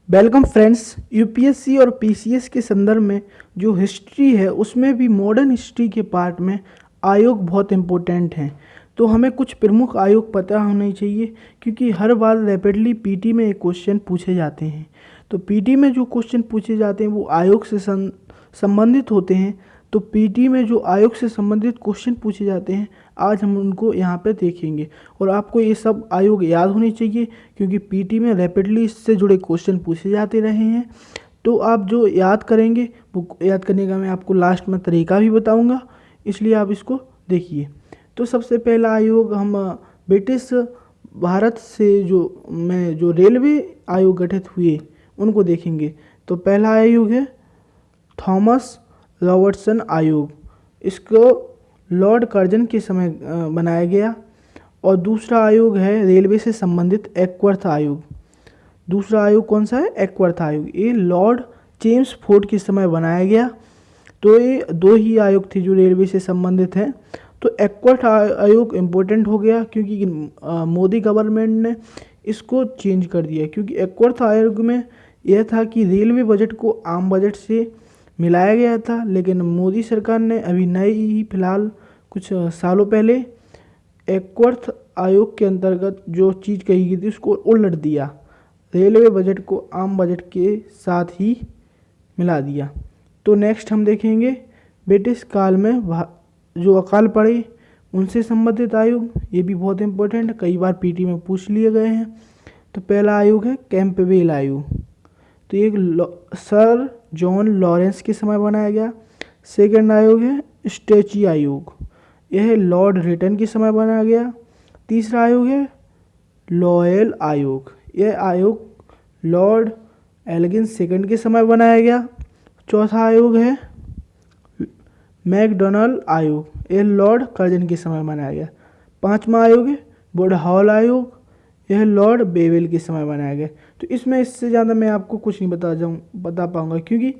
Welcome friends. UPSC और PCS के संदर्भ में जो हिस्ट्री है उसमें भी मॉडर्न हिस्ट्री के पार्ट में आयोग बहुत इम्पोर्टेंट हैं। तो हमें कुछ प्रमुख आयोग पता होने चाहिए, क्योंकि हर बार रैपिडली पीटी में एक क्वेश्चन पूछे जाते हैं। तो पीटी में जो क्वेश्चन पूछे जाते हैं वो आयोग से संबंधित होते हैं। तो पीटी में जो आयोग से संबंधित क्वेश्चन पूछे जाते हैं आज हम उनको यहाँ पे देखेंगे, और आपको ये सब आयोग याद होने चाहिए, क्योंकि पीटी में रैपिडली इससे जुड़े क्वेश्चन पूछे जाते रहे हैं। तो आप जो याद करेंगे वो याद करने का मैं आपको लास्ट में तरीका भी बताऊंगा, इसलिए आप इसको देखिए। तो सबसे पहला आयोग हम ब्रिटिश भारत से जो रेलवे आयोग गठित हुए उनको देखेंगे। तो पहला आयोग है थॉमस रॉबर्टसन आयोग, इसको लॉर्ड कर्जन के समय बनाया गया। और दूसरा आयोग है रेलवे से संबंधित एक्वर्थ आयोग। दूसरा आयोग कौन सा है? एक्वर्थ आयोग। ये लॉर्ड चेम्सफोर्ड के समय बनाया गया। तो ये दो ही आयोग थे जो रेलवे से संबंधित हैं। तो एक्वर्थ आयोग इम्पोर्टेंट हो गया क्योंकि मोदी गवर्नमेंट ने इसको चेंज कर दिया, क्योंकि एक्वर्थ आयोग में यह था कि रेलवे बजट को आम बजट से मिलाया गया था, लेकिन मोदी सरकार ने अभी नई ही फिलहाल कुछ सालों पहले एक्वर्थ आयोग के अंतर्गत जो चीज़ कही गई थी उसको उलट दिया, रेलवे बजट को आम बजट के साथ ही मिला दिया। तो नेक्स्ट हम देखेंगे ब्रिटिश काल में जो अकाल पड़े उनसे संबंधित आयोग। ये भी बहुत इंपॉर्टेंट, कई बार पीटी में पूछ लिए गए हैं। तो पहला आयोग है कैंपबेल आयोग। तो ये सर जॉन लॉरेंस के समय बनाया गया। सेकंड आयोग है स्ट्रेची आयोग, यह लॉर्ड रिटन के समय बनाया गया। तीसरा आयोग है लॉयल आयोग, यह आयोग लॉर्ड एल्गिन सेकंड के समय बनाया गया। चौथा आयोग है मैकडोनाल्ड आयोग, यह लॉर्ड कर्जन के समय बनाया गया। पांचवा आयोग है वुडहॉल आयोग, यह लॉर्ड बेवेल के समय बनाया गया। तो इसमें इससे ज़्यादा मैं आपको कुछ नहीं बता पाऊँगा, क्योंकि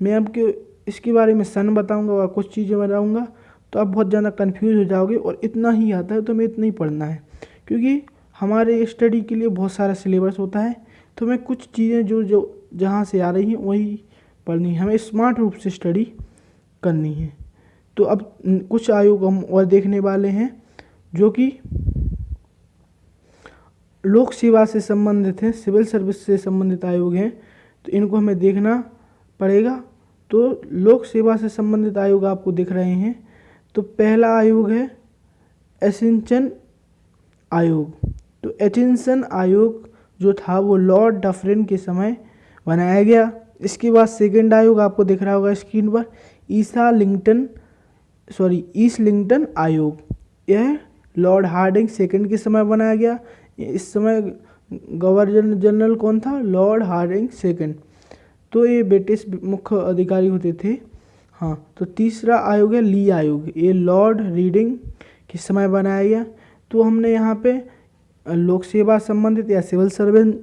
मैं आपके इसके बारे में सन बताऊँगा और कुछ चीज़ें बताऊँगा तो आप बहुत ज़्यादा कंफ्यूज हो जाओगे, और इतना ही आता है तो हमें इतना ही पढ़ना है, क्योंकि हमारे स्टडी के लिए बहुत सारा सिलेबस होता है। तो हमें कुछ चीज़ें जो जहाँ से आ रही हैं वही पढ़नी है, हमें स्मार्ट रूप से स्टडी करनी है। तो अब कुछ आयोग हम और देखने वाले हैं जो कि लोक सेवा से संबंधित हैं, सिविल सर्विस से संबंधित आयोग हैं, तो इनको हमें देखना पड़ेगा। तो लोक सेवा से संबंधित आयोग आपको दिख रहे हैं। तो पहला आयोग है एशिंचन आयोग। तो एशिंचन आयोग जो था वो लॉर्ड डफरिन के समय बनाया गया। इसके बाद सेकंड आयोग आपको दिख रहा होगा स्क्रीन पर, ईस्ट लिंगटन आयोग, यह लॉर्ड हार्डिंग सेकंड के समय बनाया गया। इस समय गवर्नर जनरल कौन था? Lord Hardinge second. तो ये ब्रिटिश मुख्य अधिकारी होते थे। हाँ, तो तीसरा आयोग है ली आयोग, ये लॉर्ड रीडिंग के समय बनाया गया। तो हमने यहाँ पे लोक सेवा संबंधित या सिविल सर्वेंट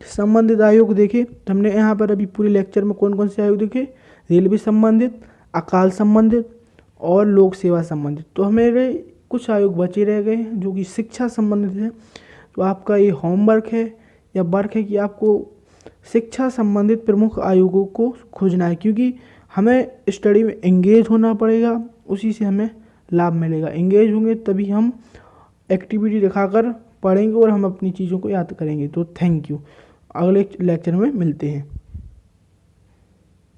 संबंधित आयोग देखे। तो हमने यहाँ पर अभी पूरे लेक्चर में कौन कौन से आयोग देखे? रेलवे संबंधित, अकाल संबंधित और लोक सेवा संबंधित। तो हमारे कुछ आयोग बचे रह गए हैं जो कि शिक्षा संबंधित है। तो आपका ये होमवर्क है या वर्क है कि आपको शिक्षा संबंधित प्रमुख आयोगों को खोजना है, क्योंकि हमें स्टडी में एंगेज होना पड़ेगा, उसी से हमें लाभ मिलेगा। एंगेज होंगे तभी हम एक्टिविटी दिखाकर पढ़ेंगे और हम अपनी चीज़ों को याद करेंगे। तो थैंक यू, अगले लेक्चर में मिलते हैं।